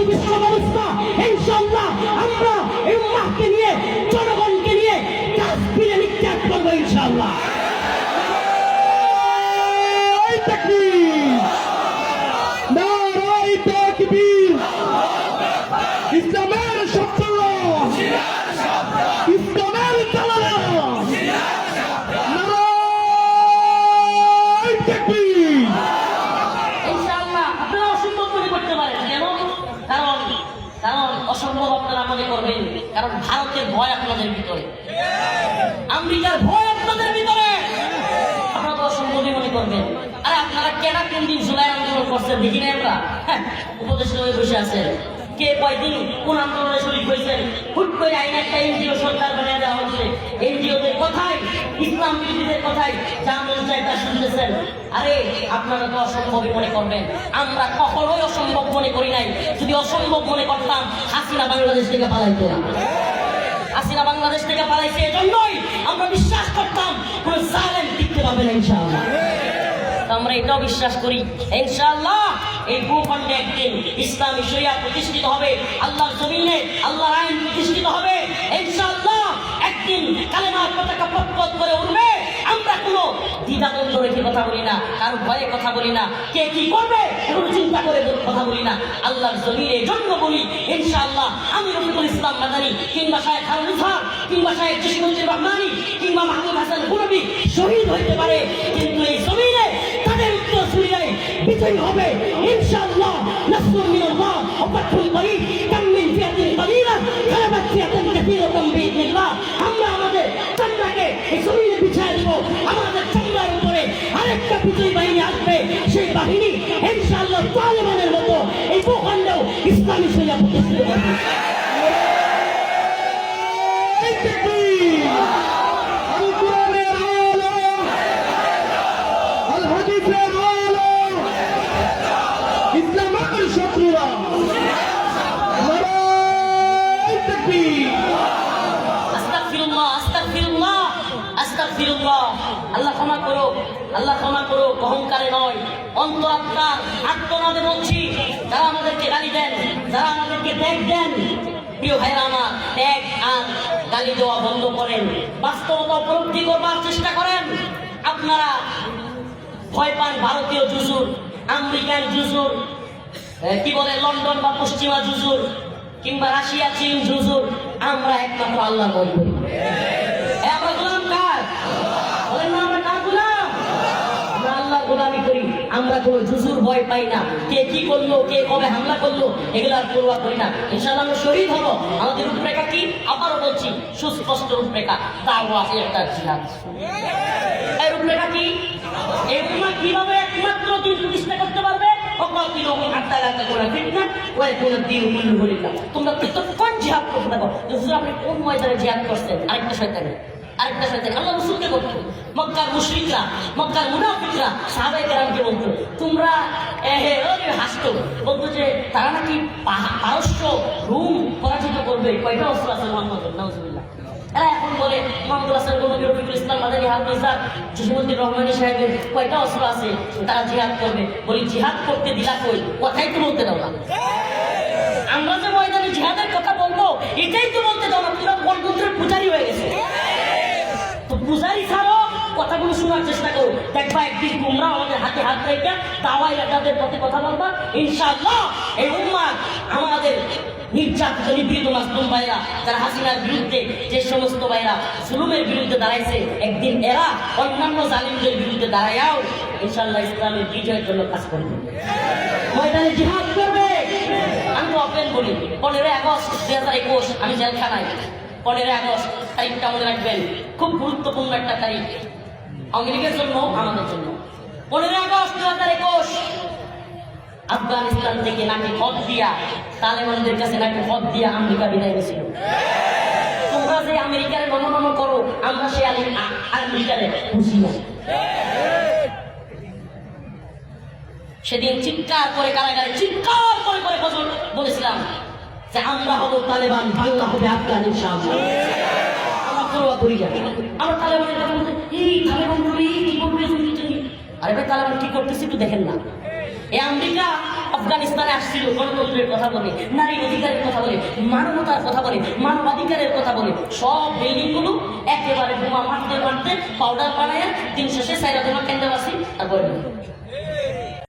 বিশ্ব ব্যবস্থা ইনশাআল্লাহ আমরা এই উম্মাহকে নিয়ে জনগণকে নিয়ে ডাস্টবিনে নিক্ষেপ করবো ইনশাআল্লাহ। ইসলামের শব্দ, ইসলামের দালাল, নারায়ে তাকবীর। ইনশাআল্লাহ আপনারা অসম্ভব মনে করতে পারেন, কেন? কারণ অসম্ভব আপনারা মনে করবেন, কারণ ভারতের ভয় আপনাদের ভিতরে, আমেরিকার ভয় আপনাদের ভিতরে, আপনারা তো অসম্ভবই মনে করবেন। আরে আপনারা কেনা কোন দিন জুলাই আন্দোলন করছেন দেখি না আমরা? উপদেষ্টা হয়ে বসে আছেন, কে কয়দিন কোন আন্দোলনে শরীর হয়েছেন? হুট করে আইন একটা এনজিও সরকার বানিয়ে দেওয়া হচ্ছে, এনজিওদের কথাই, ইসলাম বিরোধীদের কথাই যা মন চায় তা শুনতেছেন। আরে আপনারা তো অসম্ভবই মনে করবেন, আমরা কখনোই অসম্ভব মনে করি নাই। যদি অসম্ভব মনে করতাম হাসিনা বাংলাদেশ থেকে পালাইতো না। হাসিনা বাংলাদেশ থেকে পালাইছে এজন্যই আমরা বিশ্বাস করতাম কোন জালেম টিকতে পারবে না ইনশাআল্লাহ। আমরা এটাও বিশ্বাস করি ইনশাআল্লাহ এই ভূখণ্ডে একদিন ইসলামী শরিয়া প্রতিষ্ঠিত হবে, আল্লাহর জমিনে আল্লাহর আইন প্রতিষ্ঠিত হবে ইনশাআল্লাহ। একদিন কালেমার পতাকা পথ করে উঠবে। আমরা কোনো দ্বিধাদ্বন্দ্ব রেখে কথা বলি না, কারো ভয়ে কথা বলি না, কে কি করবে কোনো চিন্তা করে কথা বলি না। আল্লাহর জমিনে জন্ম বলি ইনশাআল্লাহ। আমি রফিকুল ইসলাম মাদানী কিংবা শায়েখ হারুন ইসহাক কিংবা শায়েখ জসিমউদ্দিন রহমানী কিংবা মাহমুদ হাসান গুরবি শহীদ হইতে পারে, কিন্তু এই জমিনে তাদের উত্তরসূরিরাই বিজয়ী হবে ইনশাআল্লাহ। নাসরুম মিনাল্লাহ ওয়া ফাতহুল করিব, কাম মিন ফিয়াতিন কালিলা গালাবাত ফিয়াতান কাসীরাতান বিইذنিল্লাহ। আমরা আমাদের চামড়াকে এই জমিনে বিছায় দেব, আমাদের চামড়ার উপরে আরেকটা বিজয়ী বাহিনী আসবে। সেই বাহিনী ইনশাআল্লাহ তালেবানের মতো এই ভূখণ্ডেও ইসলামী শরিয়া প্রতিষ্ঠিত করবে। আল কোরআনের আলো, আল হাদিসের আলো, ইসলামের শত্রুরা, নারায়ে তাকবীর। আস্তাগফিরুল্লাহ, আস্তাগফিরুল্লাহ, আস্তাগফিরুল্লাহ। আল্লাহ ক্ষমা করো, আল্লাহ ক্ষমা করো, অহংকারে নয় অন্তরাত্মার আত্মনাদে বলছি। যারা আমাদেরকে গালি দেন, যারা আমাদেরকে ত্যাগ দেন, প্রিয় ভাইরা আমার, ত্যাগ আর গালি দেওয়া বন্ধ করেন, বাস্তবতা উপলব্ধি করবার চেষ্টা করেন। আপনারা ভয় পান ভারতীয় জুজুর, আমেরিকান জুজুর, কি বলে লন্ডন বা পশ্চিমা জুজুর কিংবা রাশিয়া চীন জুজুর। আমরা একমাত্র আল্লাহ ভয় করি। আমরা গোলাম কার? বলেন না, আমরা কার গোলাম? আমরা আল্লাহ গোলামি করি। আমরা কোনো জুজুর ভয় পাই না। কে কি করলো, কে কবে হামলা করলো, এগুলো আর পরোয়া করি না। ইনশাআল্লাহ আমরা শহীদ হব। আমাদের রূপরেখা কি? আবারও বলছি, সুস্পষ্ট রূপরেখা, দাওয়া একটা জিহাদ। এই রূপরেখা কি? এই উম্মাহ কিভাবে একমাত্র দিন প্রতিষ্ঠা করতে পারবে? তোমরা কোন জিহাদ করতে থাকো? আপনি কোন ময়দানে জিহাদ করছেন? আরেকটা শয়তানি, আরেকটা শয়তানি আল্লাহ রাসূলকে করতো। মক্কার মুশরিকরা, মক্কার মুনাফিকরা সাহাবায়ে কেরামকে বলতো, তোমরা হাসতো, বলতো যে তারা নাকি পারস্য রুম পরাজিত করবে। কয়টা অস্ত্র আছে মুহাম্মদের? নাউজুবিল্লাহ। এরা এখন বলে মোহাম্মদুল হাসান গনবী, রফিকুল ইসলাম মাদানী, হাফিজ ইসহাক, জসিমউদ্দিন রহমানী সাহেবের কয়টা অস্ত্র আছে, তারা জিহাদ করবে। বলি জিহাদ করতে দিলা কই? কথাই তো বলতে দাও না। আমরা যে ময়দানে জিহাদের কথা বলবো এটাই তো বলতে দাও না। পুরো গণতন্ত্রের পূজারি হয়ে গেছে। তো পূজারি ছাড়ো, কথাগুলো শোনার চেষ্টা করো। দেখবা একদিন তোমরা আমাদের হাতে হাত রেখে দাওয়াই এটাদের পথে কথা বলবা ইনশাআল্লাহ। এই উম্মাহ আমাদের নির্যাতিত নিপীড়িত মাসলুম ভাইরা, যারা হাসিনার বিরুদ্ধে, যে সমস্ত ভাইরা জুলুমের বিরুদ্ধে দাঁড়াইছে, একদিন এরা অন্যান্য জালিমদের বিরুদ্ধে দাঁড়ায়াও ইনশাআল্লাহ ইসলামের বিজয়ের জন্য কাজ করবে, ময়দানে জিহাদ করবে। আমি তো ওপেন বলি, 15 আগস্ট 2021 আমি জেলখানায়। 15 আগস্ট তারিখটা মনে রাখবেন, খুব গুরুত্বপূর্ণ একটা তারিখ আওয়ামী লীগের জন্য, আমাদের জন্য। 15 আগস্ট 2021 আফগানিস্তান থেকে নাকি হদ দিয়া, তালেবানদের কাছে নাকি হদ দিয়া আমেরিকা বিদায় গেছিল। তোমরা যে আমেরিকার নমনম করো, আমরা সে আমেরিকারে খুশি না। সেদিন চিৎকার করে কারাগারে চিৎকার করে করে বলেছিলাম যে আমরা হব তালেবান, বাংলা হবে আফগানিস্তান। আমরা পরোয়া করি না। আমরা তালেবানের কথা বলতে, এই তালেবান বলবে, এই কি বলবে, আরে ভাই তালেবান কি করতেছি একটু দেখেন না। এই আমেরিকা আফগানিস্তানে আসছিল গণতন্ত্রের কথা বলে, নারীর অধিকারের কথা বলে, মানবতার কথা বলে, মানবাধিকারের কথা বলে। সব বিল্ডিং গুলো একেবারে বোমা মারতে মারতে পাউডার বানায় দিন শেষে সাইরা দেওয়া কেন্দ্রবাসী তারপরে